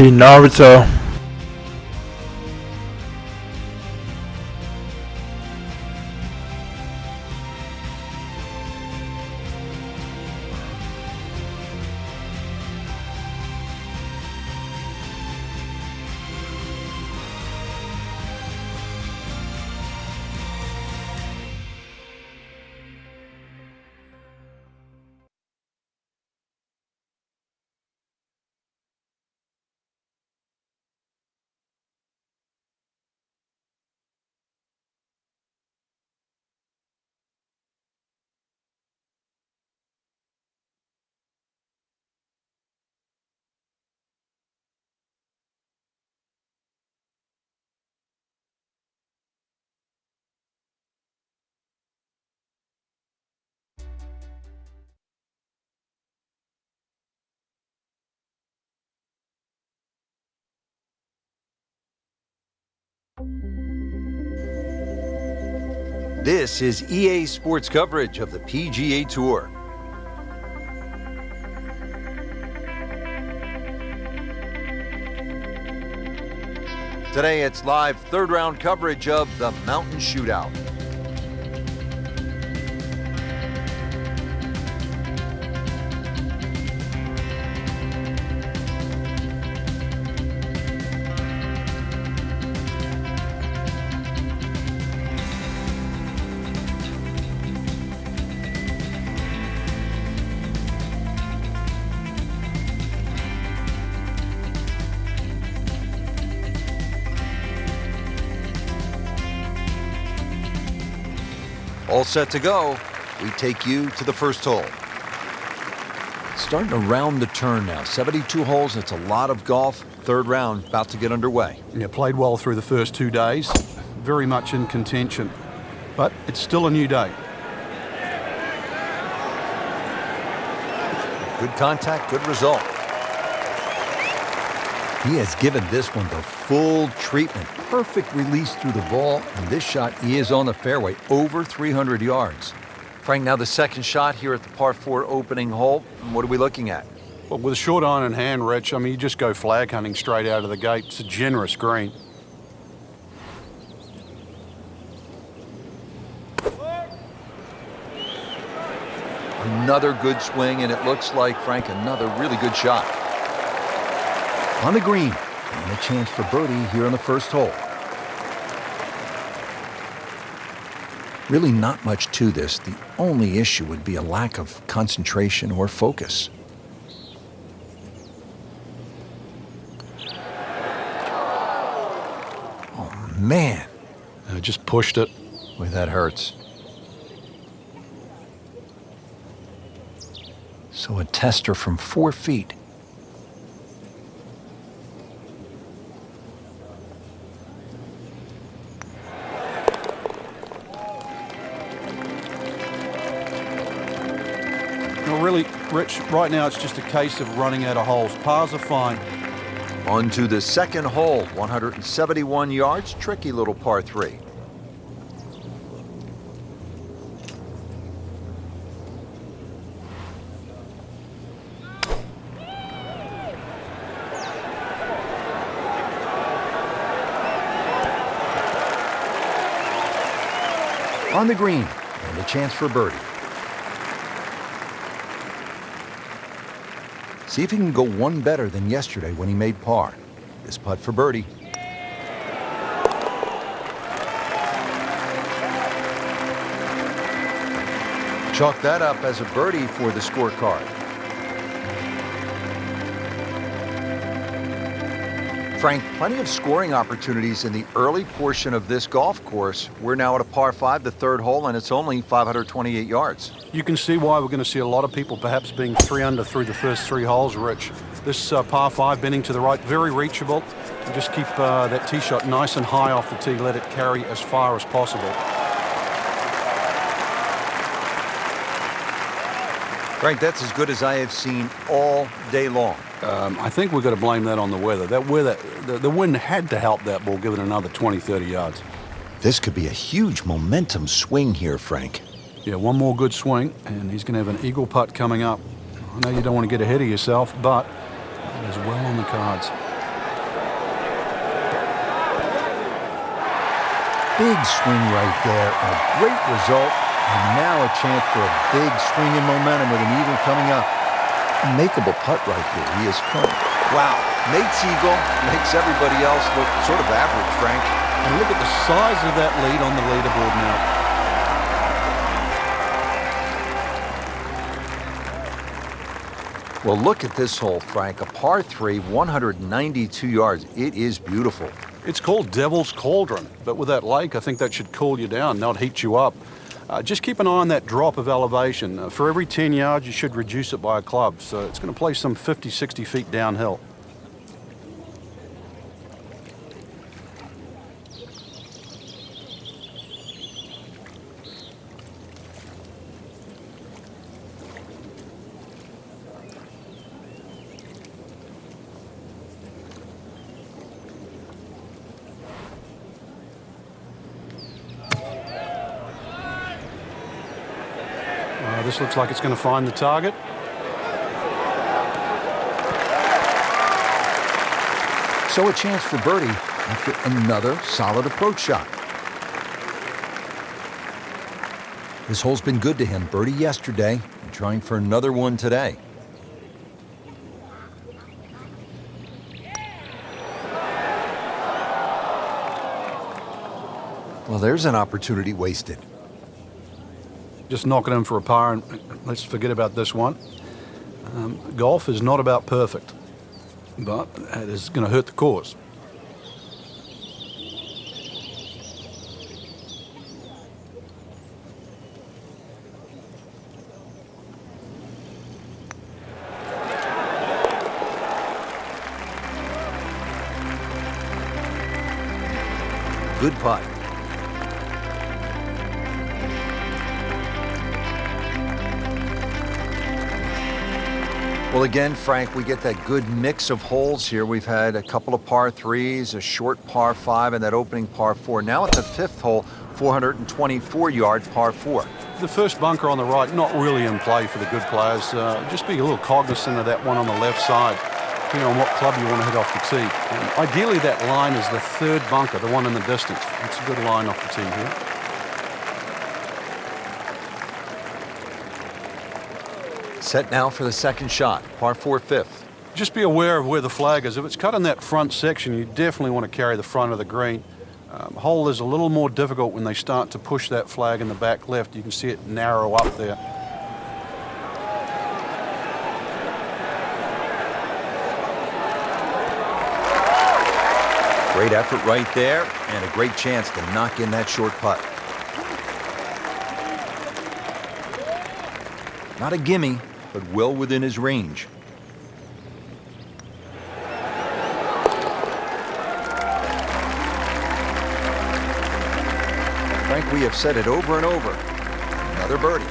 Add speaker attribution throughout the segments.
Speaker 1: see Naruto.
Speaker 2: This is EA Sports coverage of the PGA Tour. Today it's live third round coverage of the Mountain Shootout. All set to go. We take you to the first hole. Starting to round the turn now. 72 holes, it's a lot of golf. Third round about to get underway.
Speaker 3: Yeah, played well through the first 2 days. Very much in contention. But it's still a new day.
Speaker 2: Good contact, good result. He has given this one the full treatment. Perfect release through the ball, and this shot, he is on the fairway, over 300 yards. Frank, now the second shot here at the par 4 opening hole. What are we looking at?
Speaker 3: Well, with a short iron in hand, Rich, I mean, you just go flag hunting straight out of the gate. It's a generous green.
Speaker 2: Another good swing, and it looks like, Frank, another really good shot. On the green, and a chance for birdie here on the first hole. Really not much to this. The only issue would be a lack of concentration or focus. Oh, man.
Speaker 3: I just pushed it.
Speaker 2: Boy, that hurts. So a tester from 4 feet.
Speaker 3: Really, Rich, right now it's just a case of running out of holes. Pars are fine.
Speaker 2: On to the second hole, 171 yards, tricky little par 3. On the green, and a chance for birdie. See if he can go one better than yesterday when he made par. This putt for birdie. Chalk that up as a birdie for the scorecard. Frank, plenty of scoring opportunities in the early portion of this golf course. We're now at a par 5, the third hole, and it's only 528 yards.
Speaker 3: You can see why we're going to see a lot of people perhaps being 3 under through the first 3 holes, Rich. This par 5 bending to the right, very reachable. And just keep that tee shot nice and high off the tee. Let it carry as far as possible.
Speaker 2: Frank, that's as good as I have seen all day long.
Speaker 3: I think we've got to blame that on the weather. That weather, the wind had to help that ball give it another 20, 30 yards.
Speaker 2: This could be a huge momentum swing here, Frank.
Speaker 3: Yeah, one more good swing, and he's going to have an eagle putt coming up. I know you don't want to get ahead of yourself, but that is well on the cards.
Speaker 2: Big swing right there, and a great result. And now a chance for a big swing in momentum with an even coming up. Makeable putt right here. He is current. Wow, Nate Siegel makes everybody else look sort of average, Frank.
Speaker 3: And look at the size of that lead on the leaderboard now.
Speaker 2: Well, look at this hole, Frank. A par 3, 192 yards. It is beautiful.
Speaker 3: It's called Devil's Cauldron, but with that lake, I think that should cool you down, not heat you up. Just keep an eye on that drop of elevation. For every 10 yards, you should reduce it by a club. So it's going to play some 50, 60 feet downhill. This looks like it's going to find the target.
Speaker 2: So a chance for birdie after another solid approach shot. This hole's been good to him. Birdie yesterday, and trying for another one today. Well, there's an opportunity wasted.
Speaker 3: Just knock it in for a par, and let's forget about this one. Golf is not about perfect, but it is going to hurt the cause.
Speaker 2: Good putt. Well, again, Frank, we get that good mix of holes here. We've had a couple of par 3s, a short par 5, and that opening par 4. Now at the 5th hole, 424-yard par 4.
Speaker 3: The first bunker on the right, not really in play for the good players. Just be a little cognizant of that one on the left side, depending on what club you want to hit off the tee. And ideally, that line is the third bunker, the one in the distance. It's a good line off the tee here.
Speaker 2: Set now for the second shot, par 4 5th.
Speaker 3: Just be aware of where the flag is. If it's cut in that front section, you definitely want to carry the front of the green. Hole is a little more difficult when they start to push that flag in the back left. You can see it narrow up there.
Speaker 2: Great effort right there, and a great chance to knock in that short putt. Not a gimme, but well within his range. Frank, we have said it over and over. Another birdie.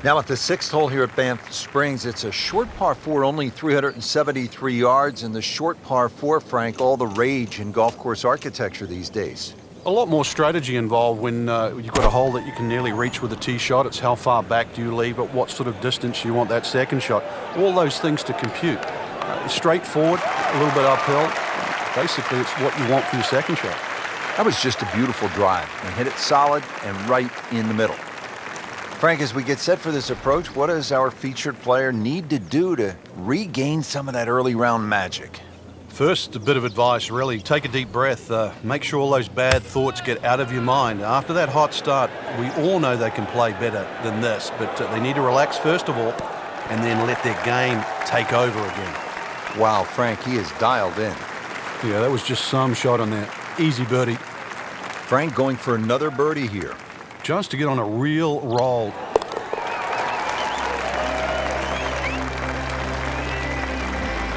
Speaker 2: Now at the 6th hole here at Banff Springs, it's a short par 4, only 373 yards, and the short par 4, Frank, all the rage in golf course architecture these days.
Speaker 3: A lot more strategy involved when you've got a hole that you can nearly reach with a tee shot. It's how far back do you leave it, what sort of distance you want that second shot. All those things to compute. Straightforward, a little bit uphill. Basically, it's what you want for your second shot.
Speaker 2: That was just a beautiful drive, and hit it solid and right in the middle. Frank, as we get set for this approach, what does our featured player need to do to regain some of that early round magic?
Speaker 3: First, a bit of advice, really. Take a deep breath. Make sure all those bad thoughts get out of your mind. After that hot start, we all know they can play better than this, but they need to relax first of all and then let their game take over again.
Speaker 2: Wow, Frank, he is dialed in.
Speaker 3: Yeah, that was just some shot on that. Easy birdie.
Speaker 2: Frank going for another birdie here.
Speaker 3: Chance to get on a real roll.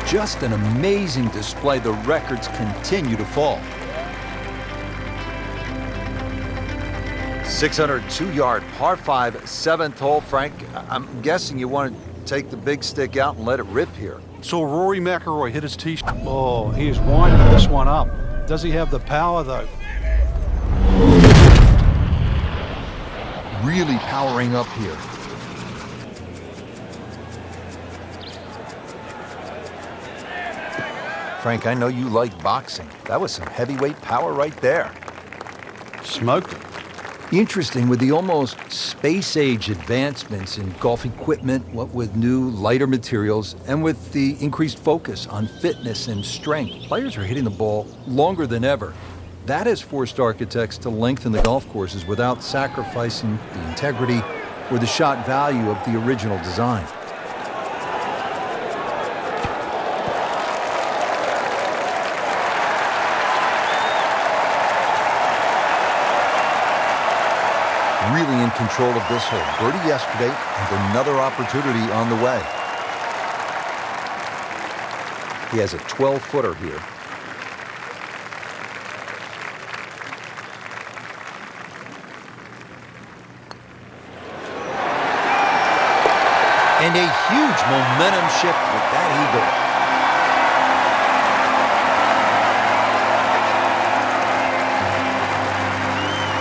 Speaker 2: Just an amazing display. The records continue to fall. 602-yard par 5, 7th hole. Frank, I'm guessing you want to take the big stick out and let it rip here.
Speaker 3: Saw Rory McIlroy hit his tee. Oh, he is winding this one up. Does he have the power, though?
Speaker 2: Really powering up here. Frank, I know you like boxing. That was some heavyweight power right there.
Speaker 3: Smoked it.
Speaker 2: Interesting, with the almost space-age advancements in golf equipment, what with new, lighter materials, and with the increased focus on fitness and strength, players are hitting the ball longer than ever. That has forced architects to lengthen the golf courses without sacrificing the integrity or the shot value of the original design. Really in control of this hole. Birdie yesterday and another opportunity on the way. He has a 12-footer here. And a huge momentum shift with that eagle.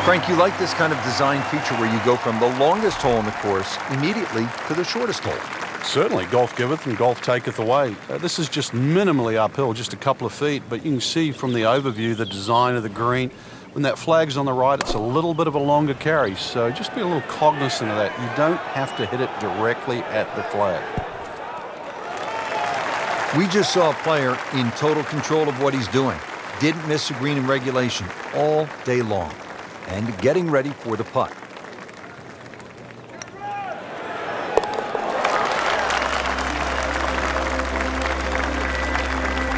Speaker 2: Frank, you like this kind of design feature where you go from the longest hole in the course immediately to the shortest hole.
Speaker 3: Certainly, golf giveth and golf taketh away. This is just minimally uphill, just a couple of feet, but you can see from the overview the design of the green. When that flag's on the right, it's a little bit of a longer carry, so just be a little cognizant of that. You don't have to hit it directly at the flag.
Speaker 2: We just saw a player in total control of what he's doing. Didn't miss a green in regulation all day long. And getting ready for the putt.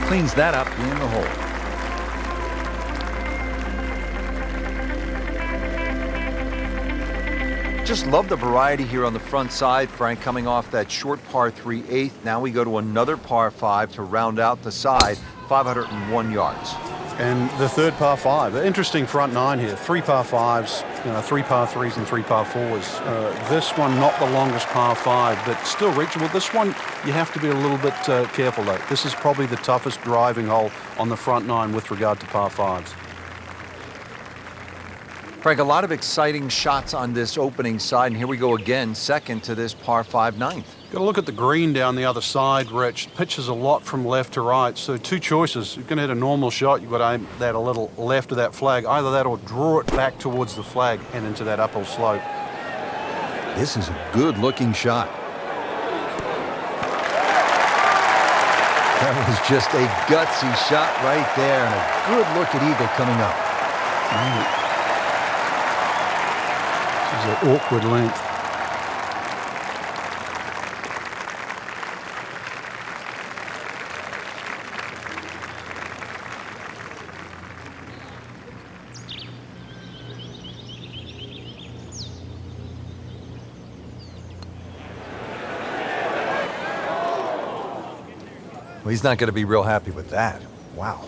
Speaker 2: Cleans that up in the hole. Just love the variety here on the front side, Frank, coming off that short par 3 8th. Now we go to another par 5 to round out the side, 501 yards.
Speaker 3: And the third par 5, interesting front 9 here. 3 par 5s, 3 par 3s and 3 par 4s. This one not the longest par 5, but still reachable. This one you have to be a little bit careful though. This is probably the toughest driving hole on the front 9 with regard to par 5s.
Speaker 2: Frank, a lot of exciting shots on this opening side, and here we go again, second to this par 5 9th.
Speaker 3: Got to look at the green down the other side, Rich. Pitches a lot from left to right, so two choices. You're going to hit a normal shot. You've got to aim that a little left of that flag. Either that or draw it back towards the flag and into that uphill slope.
Speaker 2: This is a good-looking shot. That was just a gutsy shot right there, and a good look at eagle coming up.
Speaker 3: This is an awkward length.
Speaker 2: Well, he's not going to be real happy with that. Wow.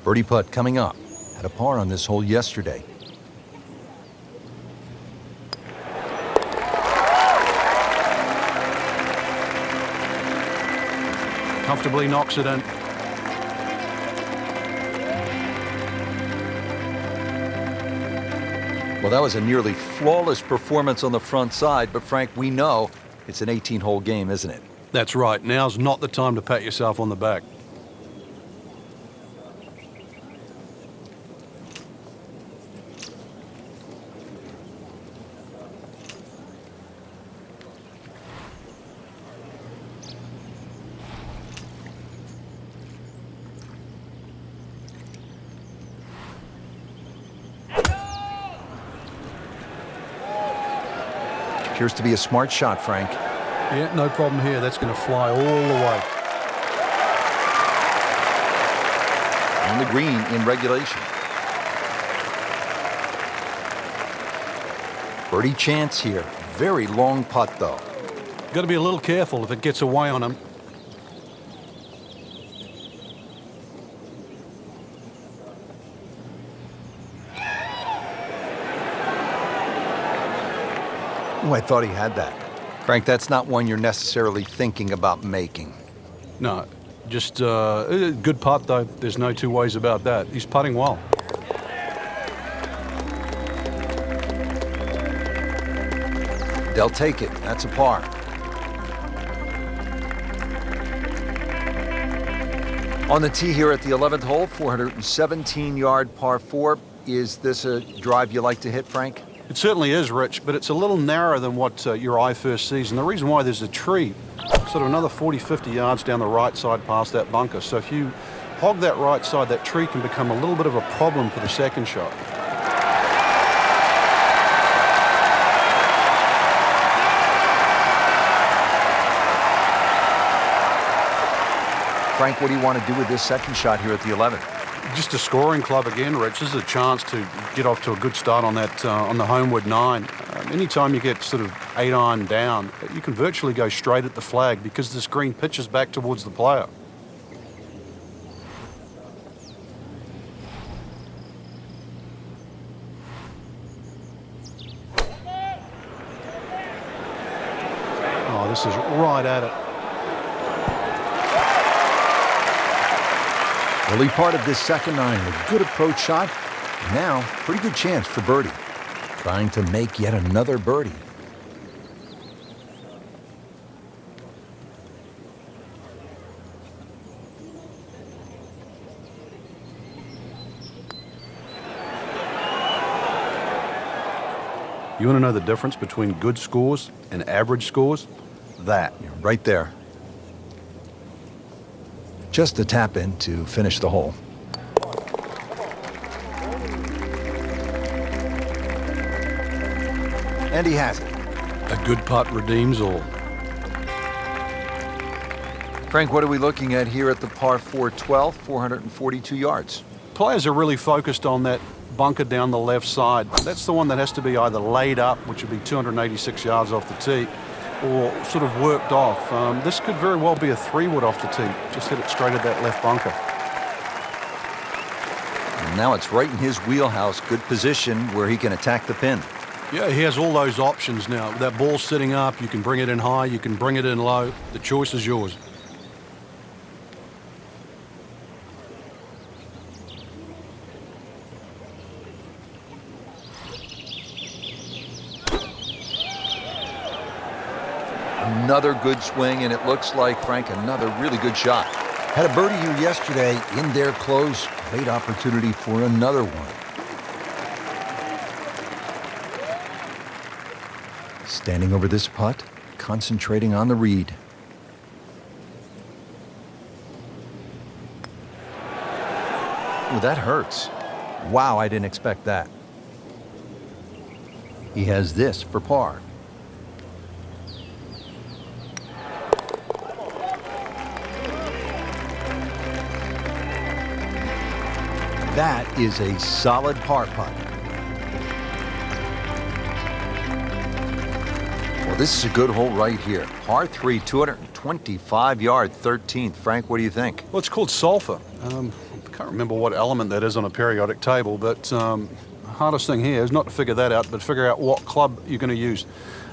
Speaker 2: Birdie putt coming up. Had a par on this hole yesterday.
Speaker 3: Comfortably knocks it in.
Speaker 2: Well, that was a nearly flawless performance on the front side, but Frank, we know it's an 18-hole game, isn't it?
Speaker 3: That's right. Now's not the time to pat yourself on the back.
Speaker 2: Appears to be a smart shot, Frank.
Speaker 3: Yeah, no problem here. That's going to fly all the way.
Speaker 2: On the green in regulation. Birdie chance here. Very long putt, though.
Speaker 3: Got to be a little careful if it gets away on him.
Speaker 2: Oh, I thought he had that. Frank, that's not one you're necessarily thinking about making.
Speaker 3: No, just a good putt, though. There's no two ways about that. He's putting well.
Speaker 2: They'll take it. That's a par. On the tee here at the 11th hole, 417-yard par 4. Is this a drive you like to hit, Frank?
Speaker 3: It certainly is, Rich, but it's a little narrower than what your eye first sees. And the reason why, there's a tree sort of another 40, 50 yards down the right side past that bunker. So if you hog that right side, that tree can become a little bit of a problem for the second shot.
Speaker 2: Frank, what do you want to do with this second shot here at the 11th?
Speaker 3: Just a scoring club again, Rich. This is a chance to get off to a good start on that on the homeward 9. Anytime you get sort of 8-iron down, you can virtually go straight at the flag because this green pitches back towards the player. Oh, this is right at it.
Speaker 2: Early part of this second 9, a good approach shot. Now, pretty good chance for birdie. Trying to make yet another birdie.
Speaker 3: You want to know the difference between good scores and average scores? That.
Speaker 2: Yeah, right there. Just a tap in to finish the hole. And he has it.
Speaker 3: A good putt redeems all.
Speaker 2: Frank, what are we looking at here at the par 4 12, 442 yards?
Speaker 3: Players are really focused on that bunker down the left side. That's the one that has to be either laid up, which would be 286 yards off the tee, or sort of worked off. This could very well be a 3-wood off the tee. Just hit it straight at that left bunker.
Speaker 2: And now it's right in his wheelhouse. Good position where he can attack the pin.
Speaker 3: Yeah, he has all those options now. That ball sitting up, you can bring it in high, you can bring it in low. The choice is yours.
Speaker 2: Another good swing, and it looks like, Frank, another really good shot. Had a birdie here yesterday in there close. Great opportunity for another one. Standing over this putt, concentrating on the read. Ooh, that hurts. Wow, I didn't expect that. He has this for par. That is a solid par putt. Well, this is a good hole right here. Par 3, 225-yard 13th. Frank, what do you think?
Speaker 3: Well, it's called sulfur. I can't remember what element that is on a periodic table, but hardest thing here is not to figure that out, but figure out what club you're going to use.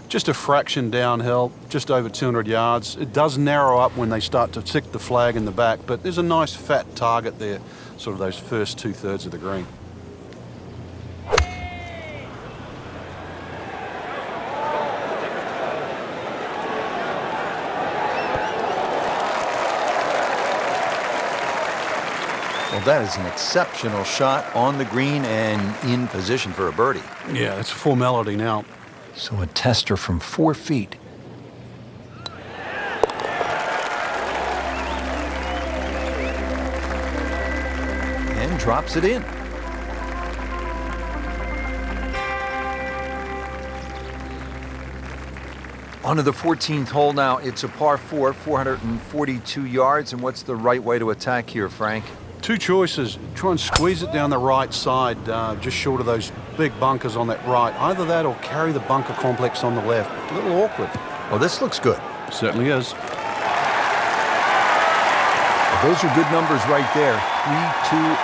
Speaker 3: Just a fraction downhill, just over 200 yards. It does narrow up when they start to stick the flag in the back, but there's a nice fat target there, sort of those first 2/3 of the green.
Speaker 2: Well, that is an exceptional shot on the green and in position for a birdie.
Speaker 3: Yeah, it's a formality now.
Speaker 2: So a tester from 4 feet. And drops it in. On to the 14th hole now. It's a par 4, 442 yards. And what's the right way to attack here, Frank?
Speaker 3: Two choices. Try and squeeze it down the right side, just short of those big bunkers on that right. Either that or carry the bunker complex on the left. A little awkward.
Speaker 2: Well, this looks good.
Speaker 3: Certainly is.
Speaker 2: Well, those are good numbers right there. 320,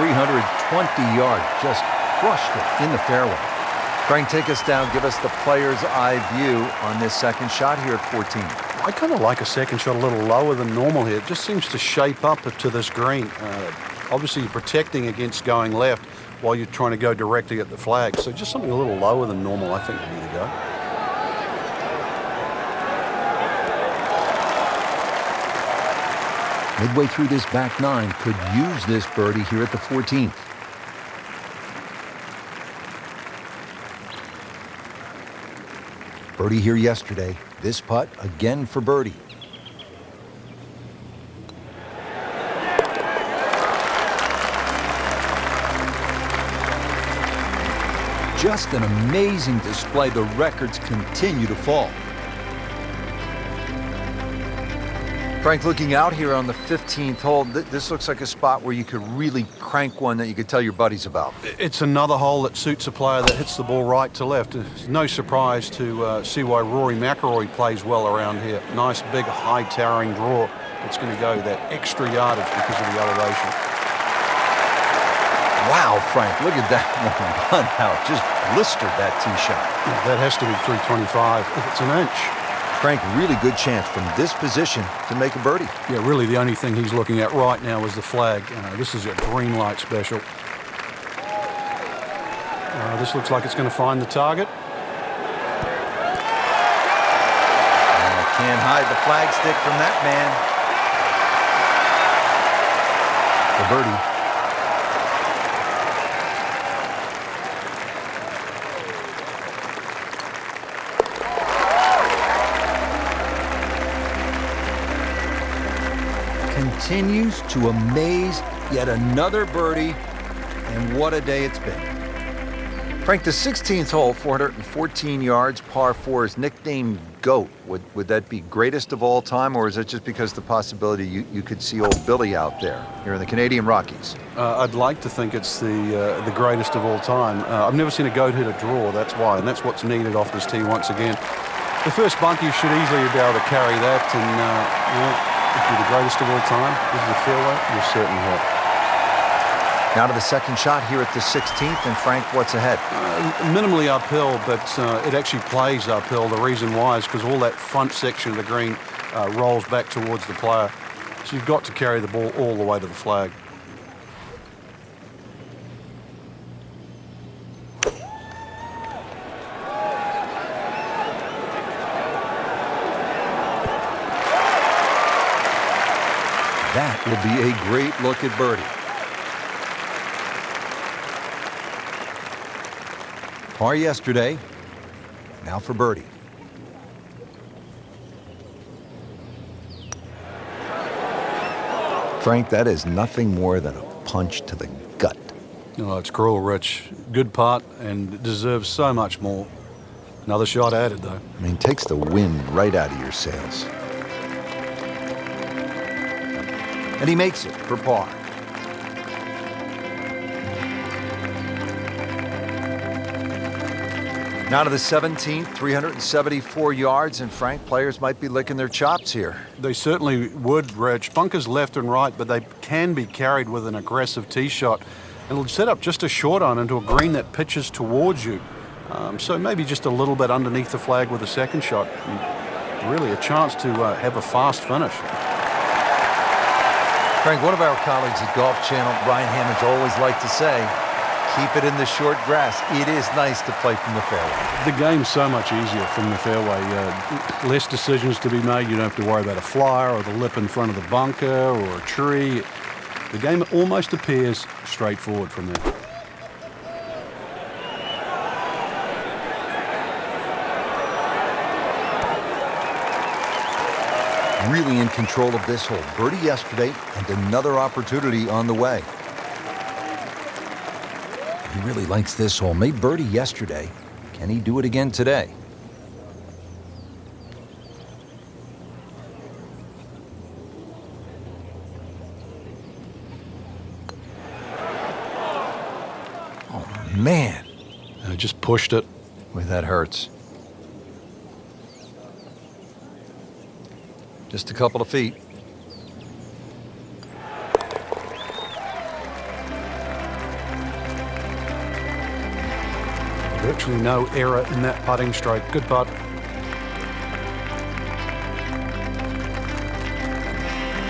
Speaker 2: 320 yards. Just crushed it in the fairway. Frank, take us down. Give us the player's eye view on this second shot here at 14.
Speaker 3: I kind of like a second shot a little lower than normal here. It just seems to shape up to this green. Obviously, you're protecting against going left while you're trying to go directly at the flag. So just something a little lower than normal, I think, would be the go.
Speaker 2: Midway through this back nine, could use this birdie here at the 14th. Birdie here yesterday. This putt again for birdie. Just an amazing display. The records continue to fall. Frank, looking out here on the 15th hole, this looks like a spot where you could really crank one that you could tell your buddies about.
Speaker 3: It's another hole that suits a player that hits the ball right to left. It's no surprise to see why Rory McIlroy plays well around here. Nice, big, high towering draw. It's going to go that extra yardage because of the elevation.
Speaker 2: Wow, Frank, look at that one. How it just blistered that tee shot.
Speaker 3: That has to be 325 if it's an inch.
Speaker 2: Frank, really good chance from this position to make a birdie.
Speaker 3: Yeah, really the only thing he's looking at right now is the flag. This is a green light special. This looks like it's going to find the target.
Speaker 2: Can't hide the flag stick from that man. The birdie. Continues to amaze. Yet another birdie, and what a day it's been. Frank, the 16th hole, 414 yards, par 4, is nicknamed GOAT. Would that be greatest of all time, or is it just because the possibility you could see old Billy out there here in the Canadian Rockies?
Speaker 3: I'd like to think it's the greatest of all time. I've never seen a GOAT hit a draw, that's why, and that's what's needed off this tee once again. The first bunker, you should easily be able to carry that, and if you're the greatest of all time, this is the fairway, you're certain hit.
Speaker 2: Now to the second shot here at the 16th, and Frank, what's ahead?
Speaker 3: Minimally uphill, but it actually plays uphill. The reason why is because all that front section of the green rolls back towards the player. So you've got to carry the ball all the way to the flag.
Speaker 2: That will be a great look at birdie. Par yesterday, now for birdie. Frank, that is nothing more than a punch to the gut.
Speaker 3: Oh, it's cruel, Rich. Good putt and deserves so much more. Another shot added, though.
Speaker 2: I mean, takes the wind right out of your sails. And he makes it for par. Now to the 17th, 374 yards, and Frank, players might be licking their chops here.
Speaker 3: They certainly would, Rich. Bunkers left and right, but they can be carried with an aggressive tee shot. It'll set up just a short iron into a green that pitches towards you. So maybe just a little bit underneath the flag with a second shot. And really a chance to have a fast finish.
Speaker 2: Frank, one of our colleagues at Golf Channel, Brian Hammond's always liked to say, keep it in the short grass. It is nice to play from the fairway.
Speaker 3: The game's so much easier from the fairway. Less decisions to be made. You don't have to worry about a flyer or the lip in front of the bunker or a tree. The game almost appears straightforward from there.
Speaker 2: Really in control of this hole. Birdie yesterday and another opportunity on the way. He really likes this hole. Made birdie yesterday. Can he do it again today? Oh, man.
Speaker 3: I just pushed it.
Speaker 2: Boy, that hurts. Just a couple of feet.
Speaker 3: Virtually no error in that putting stroke. Good putt.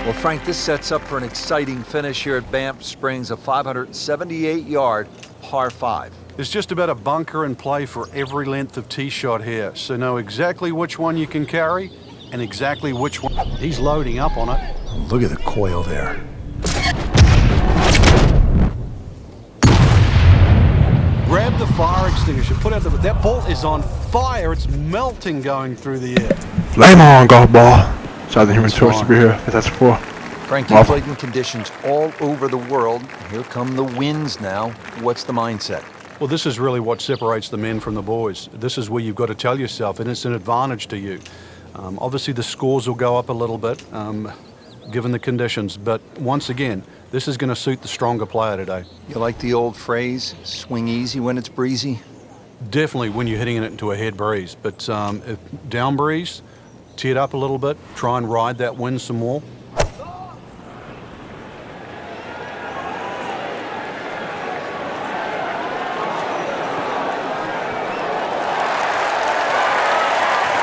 Speaker 2: Well, Frank, this sets up for an exciting finish here at Banff Springs, a 578-yard par 5.
Speaker 3: There's just about a bunker in play for every length of tee shot here, so know exactly which one you can carry and exactly which one. He's loading up on it.
Speaker 2: Look at the coil there.
Speaker 3: Grab the fire extinguisher. Put out that ball is on fire. It's melting going through the air.
Speaker 1: Lame on golf ball. Shout out to Human Torch
Speaker 3: fine.
Speaker 1: to be here. Fantastic Four.
Speaker 2: Frank, you played in conditions all over the world. Here come the winds now. What's the mindset?
Speaker 3: Well, this is really what separates the men from the boys. This is where you've got to tell yourself, and it's an advantage to you. Obviously, the scores will go up a little bit, given the conditions. But once again, this is going to suit the stronger player today.
Speaker 2: You like the old phrase, swing easy when it's breezy?
Speaker 3: Definitely when you're hitting it into a head breeze. But if down breeze, tee it up a little bit, try and ride that wind some more.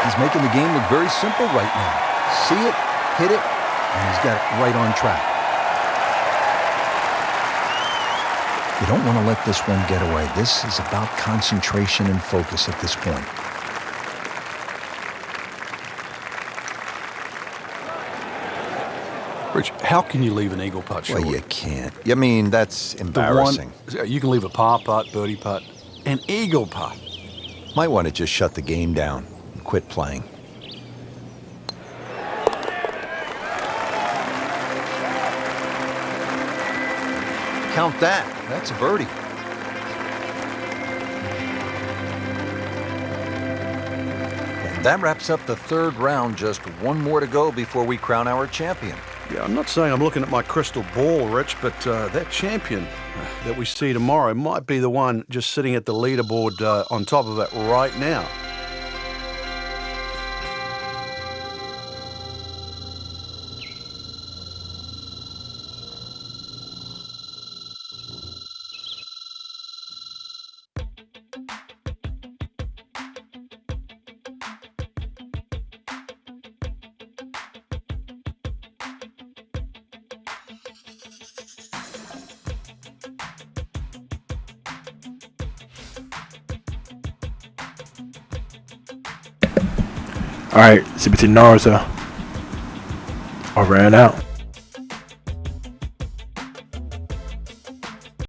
Speaker 2: He's making the game look very simple right now. See it, hit it, and he's got it right on track. You don't want to let this one get away. This is about concentration and focus at this point.
Speaker 3: Rich, how can you leave an eagle putt short?
Speaker 2: Well, you can't. I mean, that's
Speaker 3: The
Speaker 2: embarrassing.
Speaker 3: one, you can leave a par putt, birdie putt, an eagle putt.
Speaker 2: Might want to just shut the game down and quit playing. Count that. That's a birdie. And that wraps up the third round. Just one more to go before we crown our champion.
Speaker 3: Yeah, I'm not saying I'm looking at my crystal ball, Rich, but that champion that we see tomorrow might be the one just sitting at the leaderboard on top of it right now.
Speaker 1: Alright, CBT Naruto. I ran out.